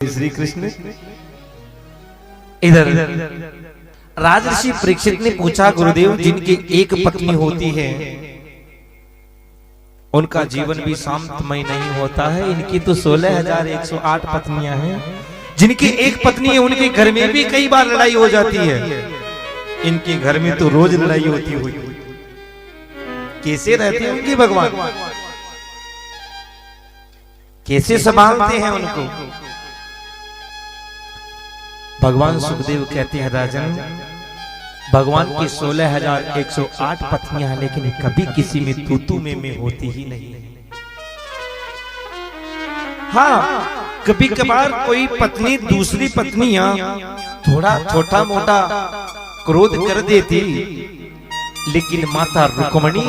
श्री कृष्ण। इधर राजर्षि परीक्षित ने पूछा, गुरुदेव जिनकी एक पत्नी होती है उनका जीवन भी शांतमय नहीं होता है, इनकी तो 16,108 पत्नियां हैं। जिनकी एक पत्नी है उनके घर में भी कई बार लड़ाई हो जाती है, इनके घर में तो रोज लड़ाई होती हुई। कैसे रहते हैं उनके भगवान, कैसे संभालते हैं उनको? भगवान सुखदेव कहते हैं, राजन भगवान की 16,108 पत्नियां हैं, लेकिन कभी किसी में तू में होती ही नहीं। हाँ, कभी कभार कोई पत्नी दूसरी पत्नियां थोड़ा छोटा मोटा क्रोध कर देती, लेकिन माता रुक्मिणी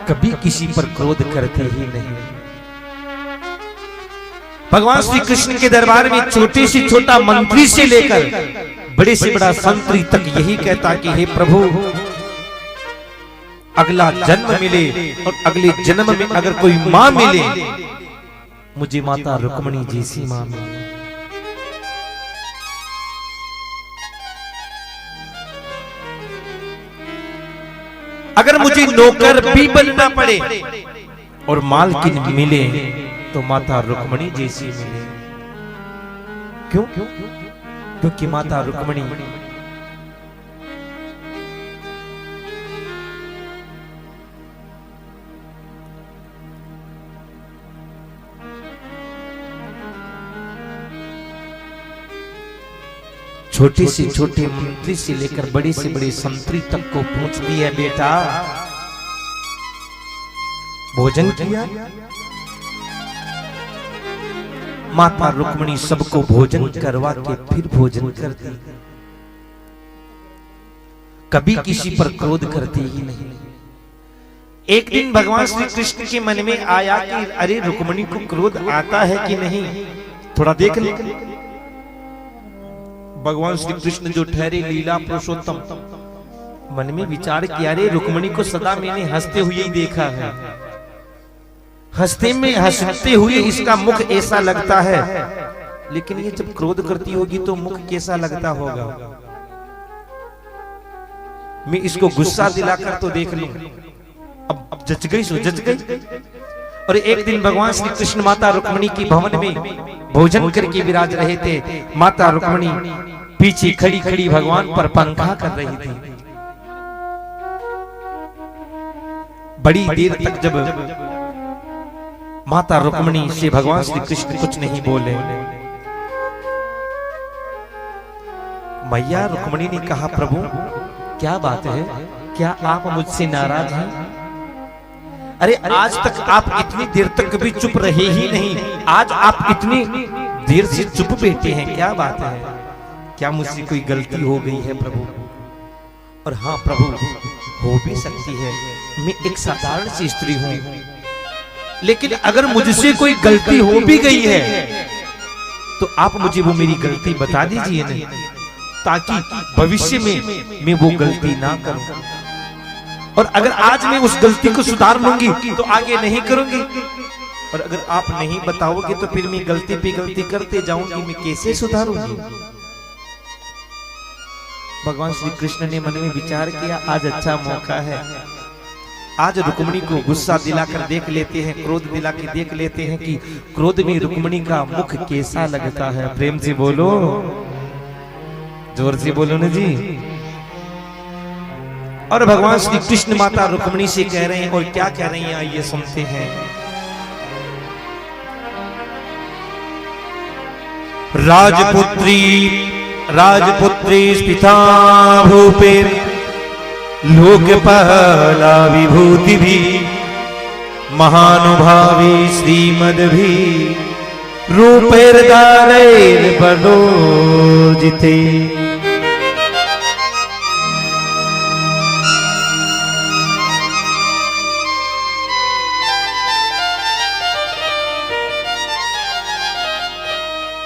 कभी किसी पर क्रोध करती ही नहीं। भगवान श्री कृष्ण के दरबार में छोटे से छोटा मंत्री से लेकर बड़े से बड़ा संतरी तक यही कहता कि हे प्रभु, अगला जन्म मिले और अगले जन्म में अगर कोई मां मिले, मुझे माता रुक्मिणी जैसी मां मिले। अगर मुझे नौकर भी बनना पड़े और मालकिन मिले तो माता रुक्मिणी जैसी मिले। क्यों? क्योंकि माता रुक्मिणी छोटे से छोटे मंत्री से लेकर बड़े से बड़े संतरी तक को पूछती है, बेटा भोजन किया? माता रुक्मिणी सबको भोजन करवा के फिर भोजन करती, कभी किसी पर क्रोध करती ही नहीं। एक दिन भगवान श्री कृष्ण के मन में आया कि अरे रुक्मिणी को क्रोध आता है कि नहीं, थोड़ा देख ले। भगवान श्री कृष्ण जो ठहरे लीला पुरुषोत्तम, मन में विचार किया, अरे रुक्मिणी को सदा मैंने हंसते हुए ही देखा है, हंसते हुए इसका मुख ऐसा लगता है, लेकिन ये जब क्रोध करती होगी तो मुख कैसा लगता होगा? मैं इसको गुस्सा दिलाकर तो देख लूं। अब जच गई सो जच गई। और एक दिन भगवान श्री कृष्ण माता रुक्मिणी की भवन में भोजन करके विराज रहे थे। माता रुक्मिणी पीछे खड़ी खड़ी भगवान पर पंखा कर रही थी। बड़ी देर तक जब माता रुक्मिणी से भगवान श्री कृष्ण कुछ नहीं बोले, मैया रुक्मिणी ने कहा, प्रभु क्या बात है, क्या आप मुझसे नाराज हैं? अरे आज तक आप इतनी देर तक कभी चुप रहे ही नहीं, आज आप इतनी देर से चुप बैठे हैं, क्या बात है? क्या मुझसे कोई गलती हो गई है प्रभु? और हाँ प्रभु, हो भी सकती है, मैं एक साधारण सी स्त्री हूं, लेकिन अगर मुझसे कोई गलती हो भी गई है तो आप मुझे वो मेरी गलती बता दीजिए नहीं, ताकि भविष्य में मैं वो गलती ना करूं। और अगर आज मैं उस गलती को सुधार लूंगी तो आगे नहीं करूंगी, और अगर आप नहीं बताओगे तो फिर मैं गलती पे गलती करते जाऊंगी, मैं कैसे सुधारूंगी? भगवान श्री कृष्ण ने मन में विचार किया, आज अच्छा मौका है, आज रुक्मिणी को गुस्सा दिलाकर देख लेते हैं, क्रोध दिला के देख लेते हैं कि क्रोध में रुक्मिणी का मुख कैसा लगता है। प्रेम से बोलो, जोर से बोलो ना जी। और भगवान श्री कृष्ण माता रुक्मिणी से कह रहे हैं, और क्या कह रही हैं आइए सुनते हैं। राजपुत्री स्थिता भूपेर लोकपाला विभूति भी महानुभावी श्रीमद्भी रूपेर दारेर बलोजिते।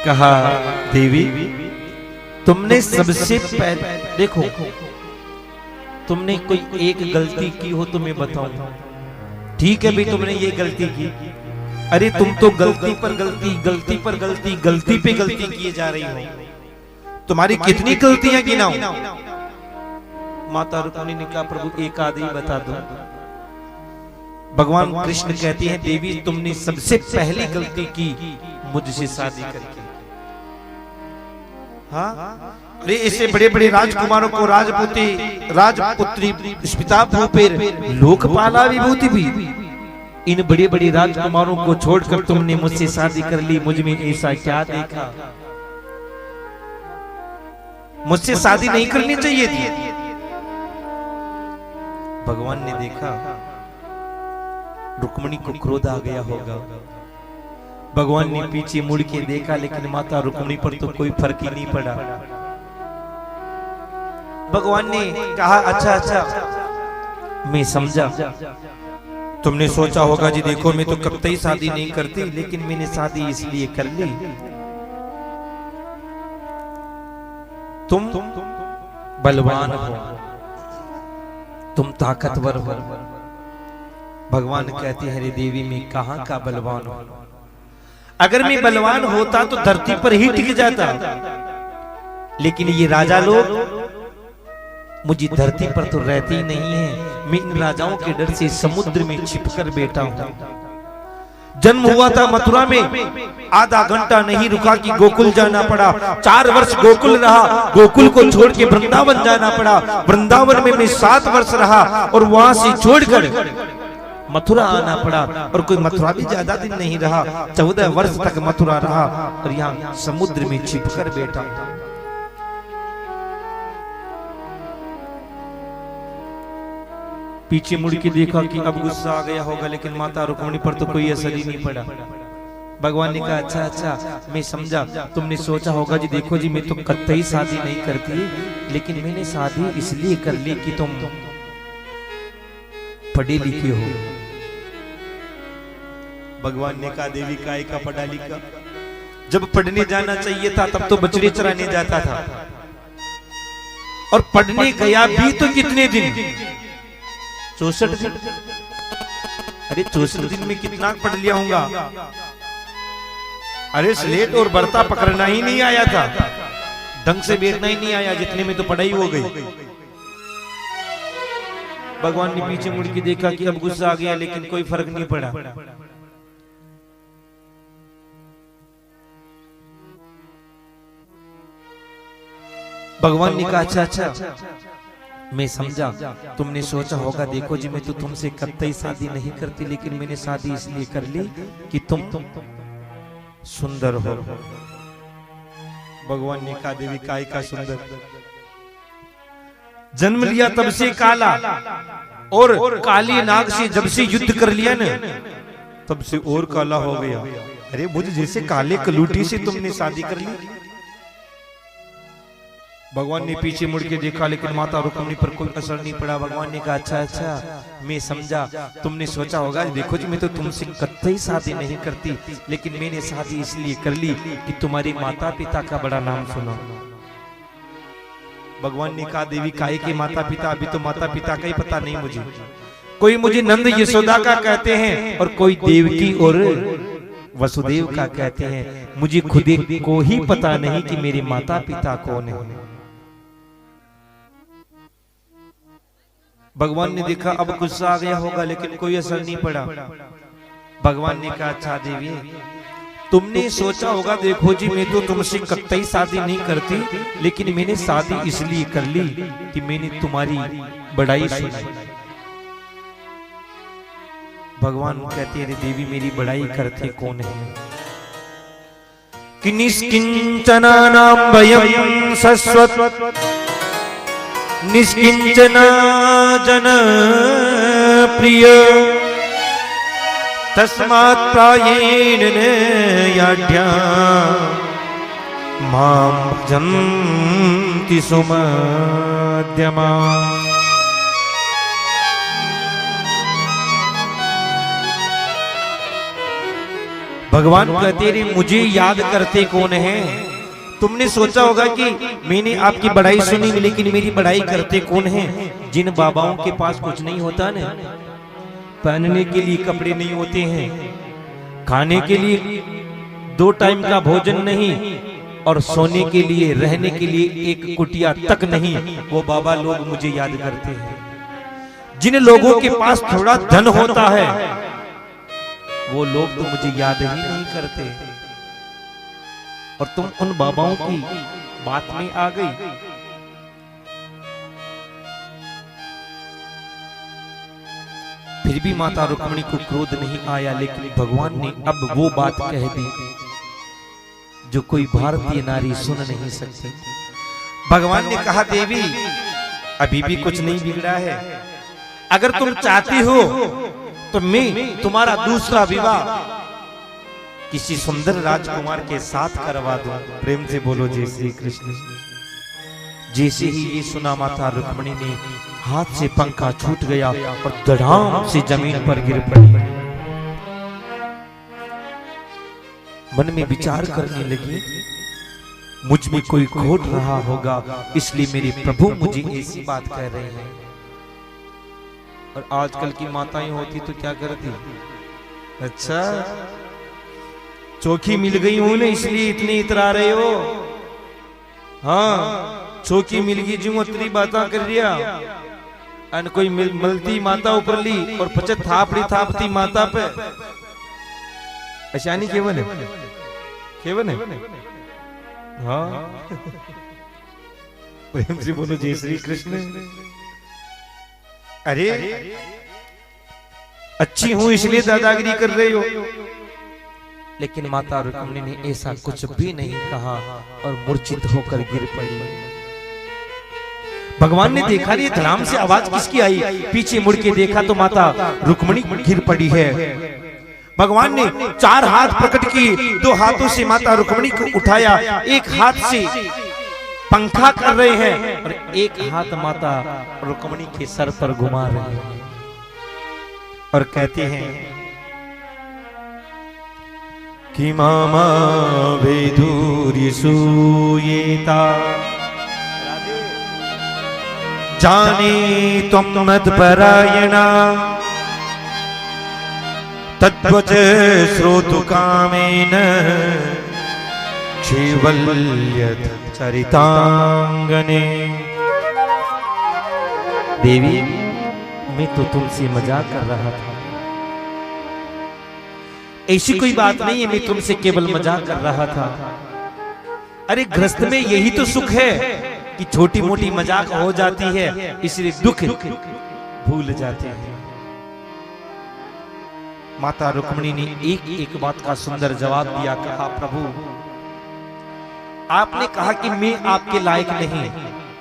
कहा, देवी तुमने सबसे पहले देखो, तुमने कोई एक गलती की हो तो मैं बताऊं, ठीक है भाई तुमने ये गलती की, अरे तुम तो गलती पर गलती, गलती पर गलती, गलती पे गलती किए जा रही हो। तुम्हारी कितनी गलतियां गिनाऊं? माता रुक्मिणी ने कहा प्रभु एक आधी बता दो। भगवान कृष्ण कहते हैं देवी तुमने सबसे पहली गलती की मुझसे शादी करके। हाँ, अरे ऐसे बड़े बड़े राजकुमारों को राजपुत्री स्पिता भूपेर लोकपाला विभूति भी, इन बड़े बड़े राजकुमारों को छोड़कर तुमने मुझसे शादी कर ली। मुझ में ऐसा क्या देखा? मुझसे शादी नहीं करनी चाहिए थी। भगवान ने देखा रुक्मिणी को क्रोध आ गया होगा। भगवान ने पीछे मुड़ के देखा, लेकिन माता रुक्मिणी पर तो कोई फर्क ही नहीं पड़ा। भगवान ने कहा अच्छा अच्छा मैं समझा, तुमने सोचा होगा जी देखो मैं तो कतई शादी नहीं करती, लेकिन मैंने शादी इसलिए कर ली तुम बलवान हो, तुम ताकतवर हो। भगवान कहते हैं देवी मैं कहां का बलवान हूं? अगर मैं बलवान होता तो धरती पर ही टिक जाता, लेकिन ये राजा लोग मुझे धरती पर तो रहते ही नहीं है। मैं इन राजाओं के डर से समुद्र में छिपकर बैठा हूं। जन्म हुआ था मथुरा में, आधा घंटा नहीं रुका कि गोकुल जाना पड़ा। 4 वर्ष गोकुल रहा, गोकुल को छोड़ के वृंदावन जाना पड़ा। वृंदावन में मैं 7 वर्ष रहा और वहां से छोड़कर मथुरा आना पड़ा। और कोई मथुरा भी ज्यादा दिन नहीं रहा, 14 वर्ष तक मथुरा रहा और यहाँ समुद्र में छिपकर बैठा था। पीछे मुड़ के देखा कि अब गुस्सा आ गया होगा, लेकिन माता रुक्मिणी पर तो कोई असर ही नहीं पड़ा। भगवान ने कहा अच्छा अच्छा मैं समझा, तुमने सोचा होगा जी देखो जी मैं तो कतई शादी नहीं करती, लेकिन मैंने शादी इसलिए कर ली कि तुम पढ़े लिखे हो। भगवान ने कहा देवी काय का पढ़ा लिखा? जब पढ़ने जाना चाहिए था तब तो बछड़े चराने जाता था, और पढ़ने गया भी तो कितने दिन? 64 दिन। अरे 64 दिन में कितना पढ़ लिया होगा? अरे स्लेट और बर्ता पकड़ना ही नहीं आया था, ढंग से बैठना ही नहीं आया, जितने में तो पढ़ाई हो गई। भगवान ने पीछे मुड़ के देखा कि अब गुस्सा आ गया, लेकिन कोई फर्क नहीं पड़ा। भगवान ने कहा अच्छा अच्छा मैं समझा, तुमने सोचा होगा देखो जी मैं तो तुमसे कतई शादी नहीं करती, लेकिन मैंने शादी इसलिए कर ली कि तुम सुंदर हो। भगवान ने कहा देवी काय का सुंदर? जन्म लिया तब से काला, और काली नाग से जब से युद्ध कर लिया ना तब से और काला हो गया। अरे मुझे जैसे काले कलूटी से तुमने शादी कर ली। भगवान ने पीछे मुड़ के देखा, लेकिन माता रुक्मिणी पर कोई असर नहीं पड़ा। भगवान ने कहा अच्छा अच्छा मैं समझा, तुमने सोचा होगा देखो जी मैं तो तुमसे कतई शादी नहीं करती, लेकिन मैंने शादी इसलिए कर ली कि तुम्हारे माता पिता का बड़ा नाम सुना। भगवान ने कहा देवी काय के माता पिता? अभी तो माता पिता का ही पता नहीं मुझे। कोई मुझे नंद यशोदा का कहते हैं, और कोई देवकी और वसुदेव का कहते हैं। मुझे खुद को ही पता नहीं कि मेरे माता पिता कौन है। भगवान ने देखा अब गुस्सा आ गया होगा, लेकिन कोई असर नहीं पड़ा। भगवान ने कहा अच्छा देवी तुमने सोचा होगा देखो जी मैं तो तुमसे कतई शादी नहीं करती, लेकिन मैंने शादी इसलिए कर ली कि मैंने तुम्हारी बड़ाई सुनी। भगवान कहते हैं देवी मेरी बड़ाई करते कौन है? कि निष्किंचना नाम भयं शश्वत निष्किंचना जन प्रिय तस्मात् प्रायेण याढ्या मां भजन्ति सुमध्यमा। भगवान कहते रे मुझे याद करते कौन है? तुमने सोचा होगा कि मैंने आपकी बड़ाई सुनी, लेकिन मेरी बड़ाई करते कौन है? जिन बाबाओं के पास कुछ नहीं होता ना, पहनने के लिए कपड़े नहीं होते हैं, खाने के लिए 2 टाइम का भोजन नहीं और सोने के लिए, रहने के लिए एक कुटिया तक नहीं, वो बाबा लोग मुझे याद करते हैं। जिन लोगों के पास थोड़ा धन होता है वो लोग तो मुझे याद ही नहीं करते, और तुम उन बाबाओं की बात में आ गई। फिर भी माता रुक्मिणी को क्रोध नहीं आया, लेकिन भगवान ने अब वो बात कह दी जो कोई भारतीय नारी सुन नहीं सकती। भगवान ने कहा, देवी अभी भी कुछ नहीं बिगड़ा है, अगर तुम चाहती हो तो मैं तुम्हारा दूसरा विवाह किसी सुंदर राजकुमार के साथ करवा दूं। प्रेम से बोलो जय श्री कृष्ण। जैसे ही ये सुना माता रुक्मिणी ने हाथ से पंखा छूट गया और धड़ाम से जमीन पर गिर पड़ी। मन में विचार करने लगी, मुझ में कोई खोट रहा होगा, इसलिए मेरे प्रभु मुझे ऐसी बात कह रहे हैं। और आजकल की माताएं होती तो क्या करती? अच्छा चौकी मिल गई हूं ना इसलिए इतनी इतरा रहे हो? हाँ चौकी मिल गई जो इतनी बातें कर रिया, अन कोई मलती माता ऊपर ली और पचत थापड़ी थापती माता पे अशानी केवन है, केवन है। हाँ प्रेम से बोलो जय श्री कृष्ण। अरे अच्छी हूं इसलिए दादागिरी कर रहे हो, लेकिन माता रुक्मिणी ने ऐसा कुछ भी नहीं कहा और मूर्छित होकर गिर पड़ी। भगवान ने देखा नहीं धड़ाम से आवाज किसकी आई, पीछे मुड़ के देखा तो माता रुक्मिणी गिर पड़ी है। भगवान ने 4 हाथ प्रकट किए, 2 हाथों से माता रुक्मिणी को उठाया, एक हाथ से पंखा कर रहे हैं और एक हाथ माता रुक्मिणी के सर पर घुमा रहे हैं और कहते हैं कि मामा वेदूर्य सूयेता जाने तुम मदपरायणा तद्वच श्रोतु कामेन क्षीवल्यत चरितांगने। देवी मैं तो तुमसे मजाक कर रहा था, ऐसी कोई बात नहीं है, मैं तुमसे केवल मजाक कर रहा था। अरे गृहस्थ में यही तो सुख है कि छोटी मोटी मजाक हो जाती है, इसलिए दुख भूल जाते हैं। माता रुक्मिणी ने एक एक बात का सुंदर जवाब दिया। कहा प्रभु आपने कहा कि मैं आपके लायक नहीं,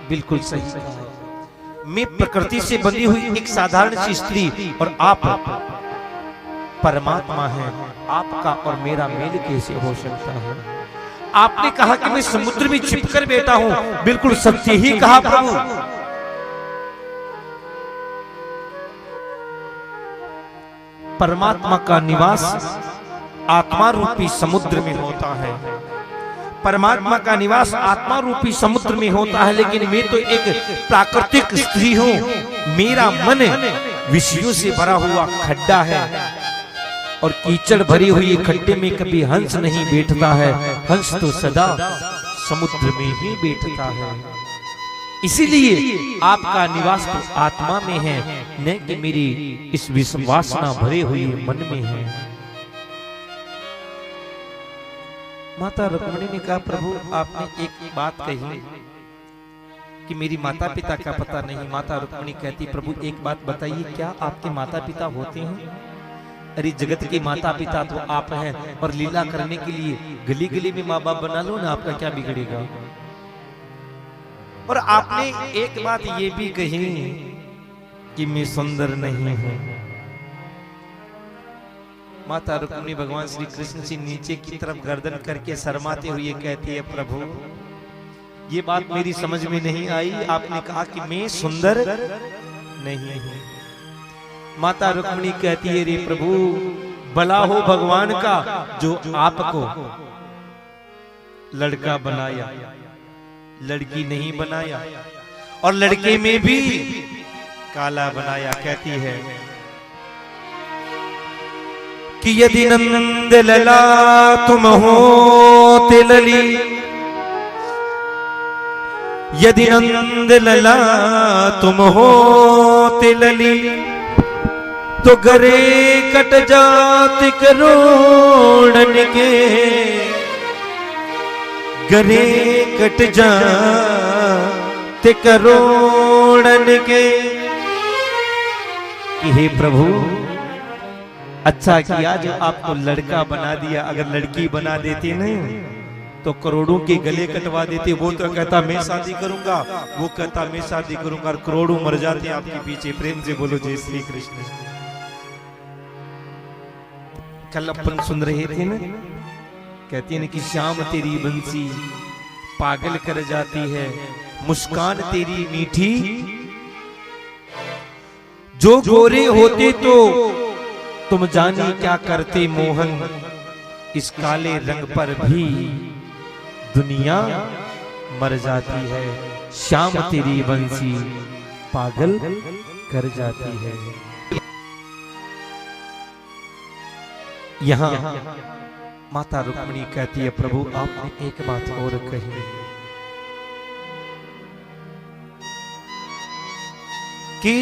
बिल्कुल सही कहा। मैं प्रकृति से बंधी हुई एक साधारण सी स्त्री और आप परमात्मा हैं, आपका और मेरा मेल कैसे हो सकता है? आपने कहा कि मैं समुद्र में छिपकर बैठा हूं, बिल्कुल सत्य ही कहा प्रभु। परमात्मा का निवास आत्मा रूपी समुद्र में होता है, परमात्मा का निवास आत्मा रूपी समुद्र में होता है, लेकिन मैं तो एक प्राकृतिक स्त्री हूं। मेरा मन विषयों से भरा हुआ खड्डा है और कीचड़ भरी हुई खड्डे में कभी हंस नहीं बैठता है, हंस तो सदा समुद्र में ही बैठता है। इसीलिए आपका निवास तो आत्मा में है, न कि मेरी इस विश्वासना भरे हुए मन में है। माता रुक्मिणी ने कहा प्रभु आपने एक बात कही कि मेरी माता पिता का पता नहीं। माता रुक्मिणी कहती प्रभु एक बात बताइए, क्या आपके माता पिता होते हैं? अरे जगत के माता पिता तो आप हैं, और लीला करने के लिए गली गली में माँ बाप बना लो ना, आपका क्या बिगड़ेगा? और आपने एक बात ये भी कही कि मैं सुंदर नहीं हूं। माता रुक्मिणी भगवान श्री कृष्ण से नीचे की तरफ गर्दन करके शर्माते हुए कहती है प्रभु ये बात मेरी समझ में नहीं आई, आपने कहा कि मैं सुंदर नहीं हूं। माता रुक्मिणी कहती है रे प्रभु भला हो भगवान का जो आपको लड़का बनाया, लड़की नहीं बनाया, और लड़के में भी काला बनाया। कहती है कि यदि नंद लला तुम हो तिलली, यदि नंद लला तुम हो तिलली, तो गरे कट जाति करोड़न के, गरे कट जाति करोड़न के। कि हे प्रभु अच्छा किया जो आपको लड़का बना दिया, अगर लड़की बना देते नहीं तो करोड़ों के गले कटवा देते। वो तो कहता मैं शादी करूंगा, वो कहता मैं शादी करूंगा, और करोड़ों मर जाते आपके पीछे। प्रेम से बोलो जय श्री कृष्ण। कल अपन सुन रहे थे ना, कहती है कि श्याम तेरी बंसी पागल कर जाती है, मुस्कान तेरी मीठी, जो गोरे होते तो तुम जाने क्या करते मोहन, इस काले रंग पर भी दुनिया मर जाती है। श्याम तेरी बंसी पागल कर जाती है। यहां माता रुक्मिणी कहती है प्रभु आपने एक बात और कही कि